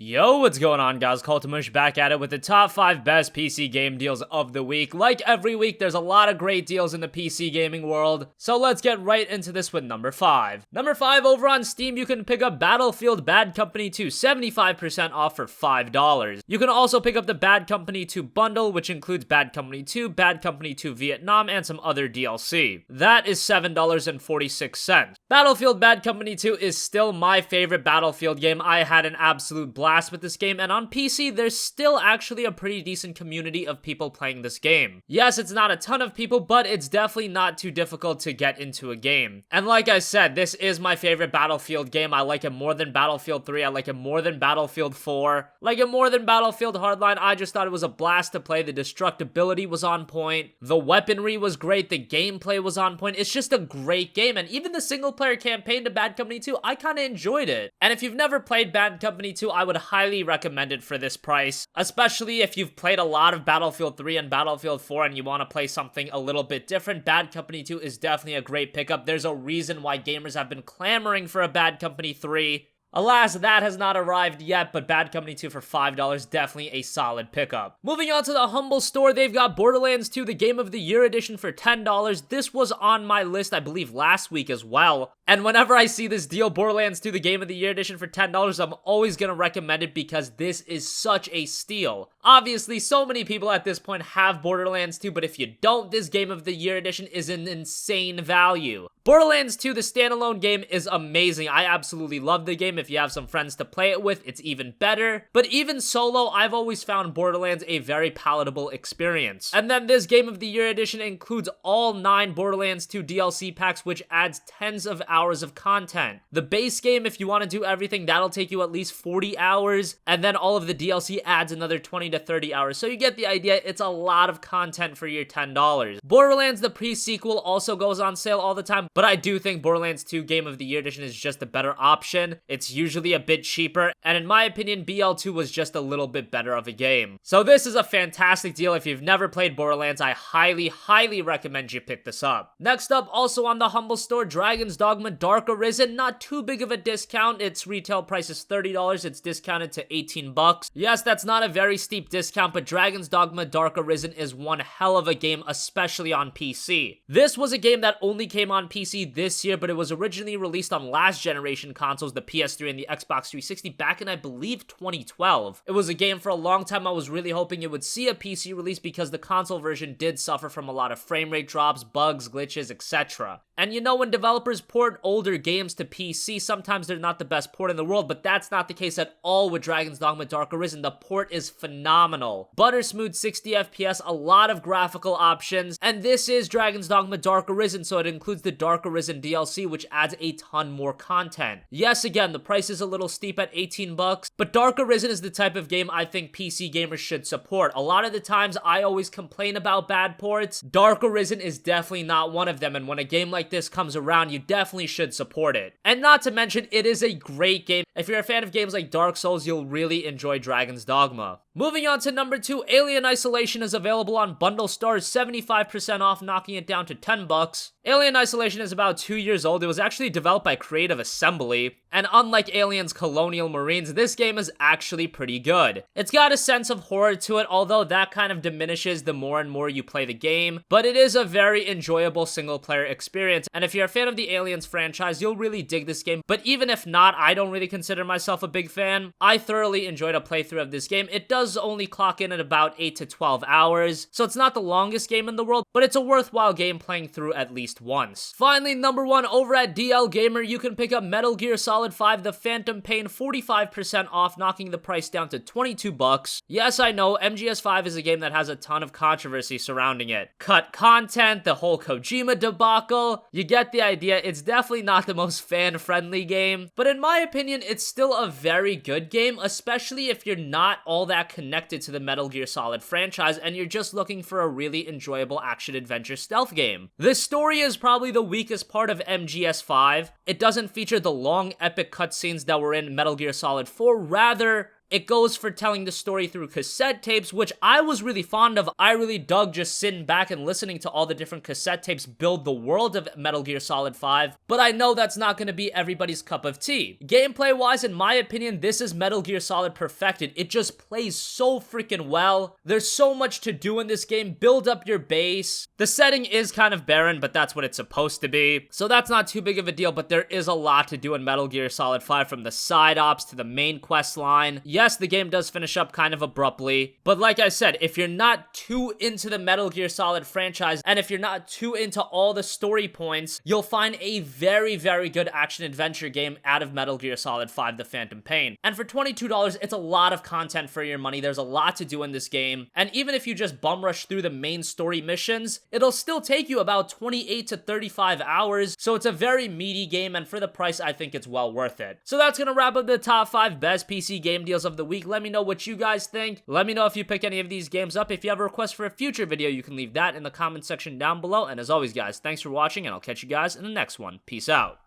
Yo, what's going on, guys? CultofMush back at it with the top 5 best PC game deals of the week. Like every week, there's a lot of great deals in the PC gaming world, so let's get right into this with number 5. Number 5, over on Steam, you can pick up Battlefield Bad Company 2, 75% off for $5. You can also pick up the Bad Company 2 bundle, which includes Bad Company 2, Bad Company 2 Vietnam, and some other DLC. That is $7.46. Battlefield Bad Company 2 is still my favorite Battlefield game. I had an absolute blast with this game, and on PC, there's still actually a pretty decent community of people playing this game. Yes, it's not a ton of people, but it's definitely not too difficult to get into a game. And like I said, this is my favorite Battlefield game. I like it more than Battlefield 3, I like it more than Battlefield 4, like it more than Battlefield Hardline. I just thought it was a blast to play. The destructibility was on point, the weaponry was great, the gameplay was on point. It's just a great game, and even the single player campaign to Bad Company 2, I kind of enjoyed it. And if you've never played Bad Company 2, I would highly recommend it for this price, especially if you've played a lot of Battlefield 3 and Battlefield 4 and you want to play something a little bit different. Bad Company 2 is definitely a great pickup. There's a reason why gamers have been clamoring for a Bad Company 3. Alas, that has not arrived yet, but Bad Company 2 for $5, definitely a solid pickup. Moving on to the Humble Store, they've got Borderlands 2, the Game of the Year edition for $10. This was on my list, I believe, last week as well. And whenever I see this deal, Borderlands 2, the Game of the Year edition for $10, I'm always gonna recommend it because this is such a steal. Obviously, so many people at this point have Borderlands 2, but if you don't, this Game of the Year edition is an insane value. Borderlands 2, the standalone game, is amazing. I absolutely love the game. If you have some friends to play it with, it's even better. But even solo, I've always found Borderlands a very palatable experience. And then this Game of the Year edition includes all 9 Borderlands 2 DLC packs, which adds tens of hours of content. The base game, if you want to do everything, that'll take you at least 40 hours. And then all of the DLC adds another 20 to 30 hours. So you get the idea, it's a lot of content for your $10. Borderlands, the pre-sequel, also goes on sale all the time. But I do think Borderlands 2 Game of the Year edition is just a better option. It's usually a bit cheaper, and in my opinion, BL2 was just a little bit better of a game. So this is a fantastic deal. If you've never played Borderlands, I highly recommend you pick this up. Next up, also on the Humble Store, Dragon's Dogma Dark Arisen. Not too big of a discount. Its retail price is $30. It's discounted to 18 bucks. Yes, that's not a very steep discount, but Dragon's Dogma Dark Arisen is one hell of a game, especially on PC. This was a game that only came on PC this year, but it was originally released on last generation consoles, the PS3 and the Xbox 360, back in, I believe, 2012. It was a game for a long time I was really hoping it would see a PC release because the console version did suffer from a lot of frame rate drops, bugs, glitches, etc. And you know, when developers port older games to PC, sometimes they're not the best port in the world, but that's not the case at all with Dragon's Dogma Dark Arisen. The port is phenomenal. Buttersmooth 60 FPS, a lot of graphical options, and this is Dragon's Dogma Dark Arisen, so it includes the Dark Arisen DLC, which adds a ton more content. Yes, again, the price is a little steep at 18 bucks, but Dark Arisen is the type of game I think PC gamers should support. A lot of the times, I always complain about bad ports. Dark Arisen is definitely not one of them, and when a game like this comes around, you definitely should support it. And not to mention, it is a great game. If you're a fan of games like Dark Souls, you'll really enjoy Dragon's Dogma. Moving on to number 2, Alien Isolation is available on Bundle Stars, 75% off, knocking it down to 10 bucks. Alien Isolation is about 2 years old. It was actually developed by Creative Assembly, and unlike Alien's Colonial Marines, this game is actually pretty good. It's got a sense of horror to it, although that kind of diminishes the more and more you play the game, but it is a very enjoyable single-player experience, and if you're a fan of the Aliens franchise, you'll really dig this game. But even if not, I don't really consider myself a big fan. I thoroughly enjoyed a playthrough of this game. It does only clock in at about 8 to 12 hours, so it's not the longest game in the world, but it's a worthwhile game playing through at least once. Finally, number 1, over at DLGamer, you can pick up Metal Gear Solid 5 The Phantom Pain, 45% off, knocking the price down to 22 bucks. Yes, I know, MGS 5 is a game that has a ton of controversy surrounding it. Cut content, the whole Kojima debacle, you get the idea. It's definitely not the most fan-friendly game, but in my opinion, it's still a very good game, especially if you're not all that connected to the Metal Gear Solid franchise and you're just looking for a really enjoyable action-adventure stealth game. The story is probably the weakest part of MGS 5. It doesn't feature the long, epic cutscenes that were in Metal Gear Solid 4. Rather, It goes for telling the story through cassette tapes, which I was really fond of. I really dug just sitting back and listening to all the different cassette tapes build the world of Metal Gear Solid 5, but I know that's not going to be everybody's cup of tea. Gameplay-wise, in my opinion, this is Metal Gear Solid perfected. It just plays so freaking well. There's so much to do in this game. Build up your base. The setting is kind of barren, but that's what it's supposed to be, so that's not too big of a deal, but there is a lot to do in Metal Gear Solid 5, from the side ops to the main quest line. Yes, the game does finish up kind of abruptly, but like I said, if you're not too into the Metal Gear Solid franchise, and if you're not too into all the story points, you'll find a very, very good action-adventure game out of Metal Gear Solid 5: The Phantom Pain. And for $22, it's a lot of content for your money. There's a lot to do in this game, and even if you just bum rush through the main story missions, it'll still take you about 28 to 35 hours, so it's a very meaty game, and for the price, I think it's well worth it. So that's gonna wrap up the top 5 best PC game deals of the week. Let me know what you guys think. Let me know if you pick any of these games up. If you have a request for a future video, you can leave that in the comment section down below. And as always, guys, thanks for watching, and I'll catch you guys in the next one. Peace out.